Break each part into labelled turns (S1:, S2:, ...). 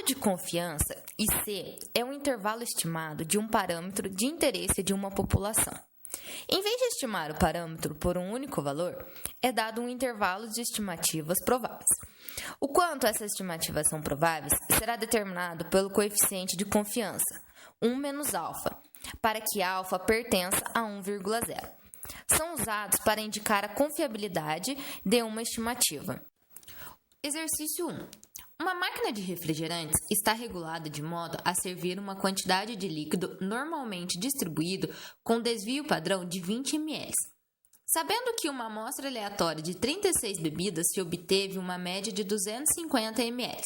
S1: de confiança, IC, é um intervalo estimado de um parâmetro de interesse de uma população. Em vez de estimar o parâmetro por um único valor, é dado um intervalo de estimativas prováveis. O quanto essas estimativas são prováveis será determinado pelo coeficiente de confiança, 1 menos alfa, para que alfa pertença a 1,0. São usados para indicar a confiabilidade de uma estimativa. Exercício 1. Uma máquina de refrigerantes está regulada de modo a servir uma quantidade de líquido normalmente distribuído com desvio padrão de 20 ml. Sabendo que uma amostra aleatória de 36 bebidas se obteve uma média de 250 ml,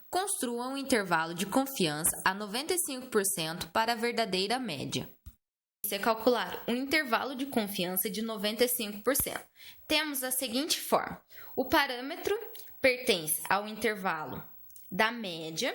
S1: construa um intervalo de confiança a 95% para a verdadeira média. Se calcular um intervalo de confiança de 95%, temos a seguinte forma: o parâmetro pertence ao intervalo da média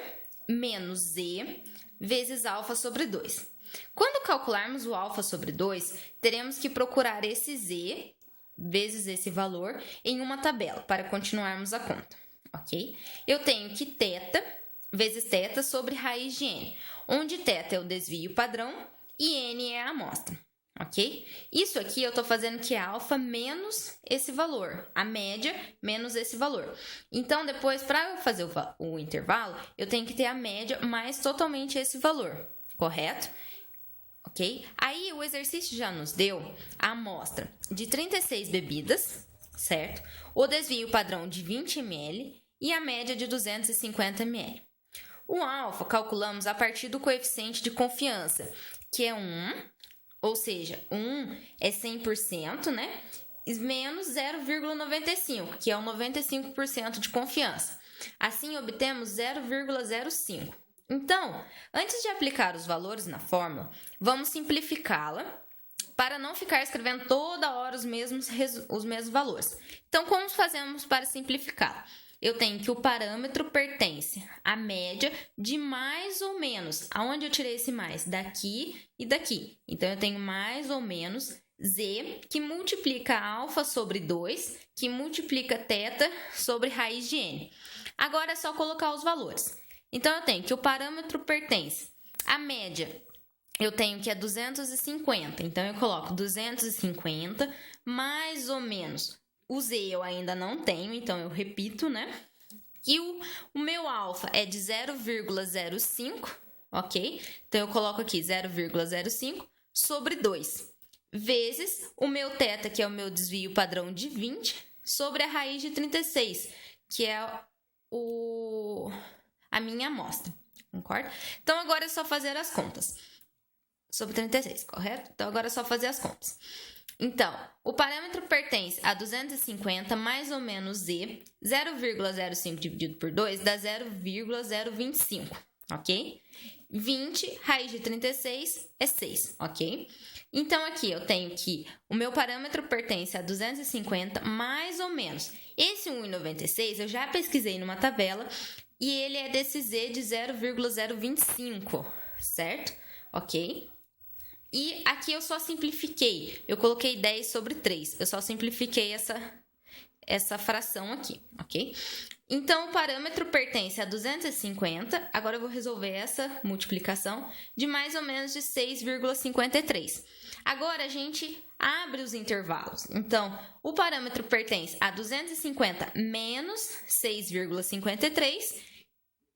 S1: menos z vezes alfa sobre 2. Quando calcularmos o alfa sobre 2, teremos que procurar esse z vezes esse valor em uma tabela para continuarmos a conta, ok? Eu tenho que θ vezes θ sobre raiz de n, onde θ é o desvio padrão e n é a amostra. Ok? Isso aqui eu estou fazendo que é alfa menos esse valor, a média menos esse valor. Então, depois, para eu fazer o intervalo, eu tenho que ter a média mais totalmente esse valor, correto? Ok? Aí, o exercício já nos deu a amostra de 36 bebidas, certo? O desvio padrão de 20 ml e a média de 250 ml. O alfa calculamos a partir do coeficiente de confiança, que é 1, ou seja, 1 é 100%, né? Menos 0,95, que é o 95% de confiança. Assim, obtemos 0,05. Então, antes de aplicar os valores na fórmula, vamos simplificá-la para não ficar escrevendo toda hora os mesmos valores. Então, como fazemos para simplificá-la? Eu tenho que o parâmetro pertence à média de mais ou menos. Aonde eu tirei esse mais? Daqui e daqui. Então, eu tenho mais ou menos z, que multiplica alfa sobre 2, que multiplica θ sobre raiz de n. Agora é só colocar os valores. Então, eu tenho que o parâmetro pertence à média. Eu tenho que é 250. Então, eu coloco 250 mais ou menos. O z eu ainda não tenho, então eu repito, né? E o meu alfa é de 0,05, ok? Então, eu coloco aqui 0,05 sobre 2, vezes o meu θ, que é o meu desvio padrão de 20, sobre a raiz de 36, que é a minha amostra, concorda? Então, agora é só fazer as contas. Sobre 36, correto? Então, agora é só fazer as contas. Então, o parâmetro pertence a 250 mais ou menos z, 0,05 dividido por 2 dá 0,025, ok? 20, raiz de 36 é 6, ok? Então, aqui eu tenho que o meu parâmetro pertence a 250 mais ou menos. Esse 1,96 eu já pesquisei numa tabela e ele é desse z de 0,025, certo? Ok? E aqui eu só simplifiquei, eu coloquei 10 sobre 3, eu só simplifiquei essa fração aqui, ok? Então, o parâmetro pertence a 250, agora eu vou resolver essa multiplicação de mais ou menos de 6,53. Agora, a gente abre os intervalos. Então, o parâmetro pertence a 250 menos 6,53,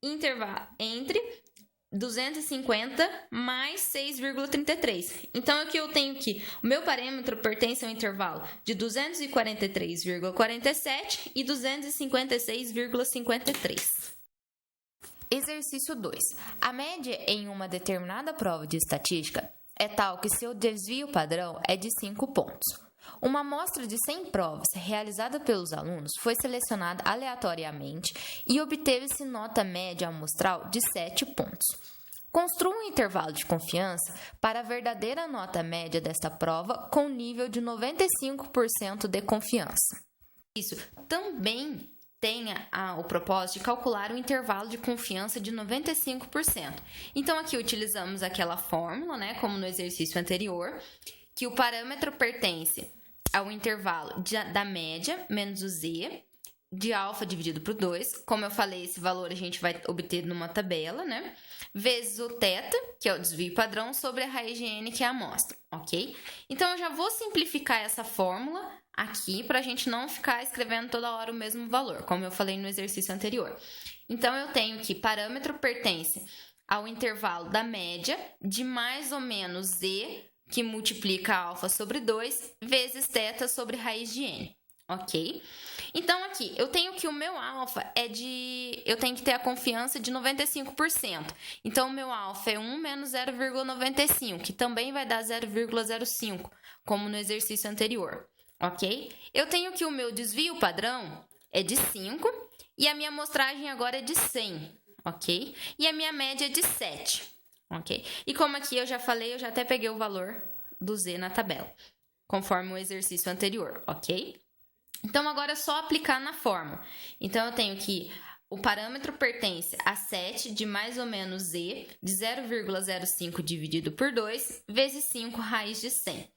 S1: intervalo entre 250 mais 6,33. Então, aqui eu tenho que o meu parâmetro pertence ao intervalo de 243,47 e 256,53. Exercício 2. A média em uma determinada prova de estatística é tal que seu desvio padrão é de 5 pontos. Uma amostra de 100 provas realizada pelos alunos foi selecionada aleatoriamente e obteve-se nota média amostral de 7 pontos. Construa um intervalo de confiança para a verdadeira nota média desta prova com nível de 95% de confiança. Isso também tem o propósito de calcular o intervalo de confiança de 95%. Então, aqui utilizamos aquela fórmula, né, como no exercício anterior, que o parâmetro pertence ao intervalo da média menos o z de alfa dividido por 2. Como eu falei, esse valor a gente vai obter numa tabela, né? Vezes o θ, que é o desvio padrão, sobre a raiz de n, que é a amostra, ok? Então, eu já vou simplificar essa fórmula aqui para a gente não ficar escrevendo toda hora o mesmo valor, como eu falei no exercício anterior. Então, eu tenho que parâmetro pertence ao intervalo da média de mais ou menos z, que multiplica alfa sobre 2, vezes θ sobre raiz de n. Ok? Então, aqui, eu tenho que o meu alfa eu tenho que ter a confiança de 95%. Então, o meu alfa é 1 menos 0,95, que também vai dar 0,05, como no exercício anterior. Ok? Eu tenho que o meu desvio padrão é de 5 e a minha amostragem agora é de 100. Ok? E a minha média é de 7. Ok? E como aqui eu já falei, eu já até peguei o valor do z na tabela, conforme o exercício anterior. Ok? Então, agora é só aplicar na fórmula. Então, eu tenho que o parâmetro pertence a 7 de mais ou menos z de 0,05 dividido por 2 vezes 5 raiz de 100.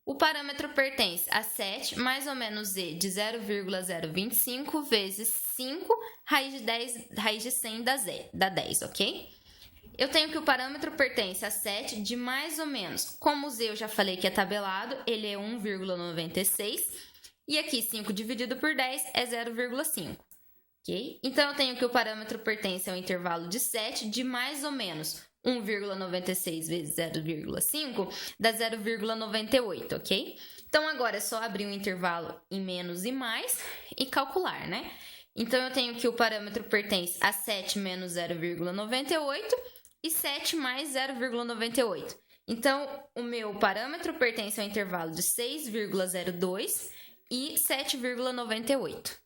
S1: O parâmetro pertence a 7 mais ou menos z de 0,025 vezes 5 raiz de 100 dá 10, ok? Eu tenho que o parâmetro pertence a 7 de mais ou menos, como o z eu já falei que é tabelado, ele é 1,96. E aqui, 5 dividido por 10 é 0,5, ok? Então, eu tenho que o parâmetro pertence ao intervalo de 7 de mais ou menos 1,96 vezes 0,5 dá 0,98, ok? Então, agora é só abrir um intervalo em menos e mais e calcular, né? Então, eu tenho que o parâmetro pertence a 7 menos 0,98 e 7 mais 0,98. Então, o meu parâmetro pertence ao intervalo de 6,02 e 7,98.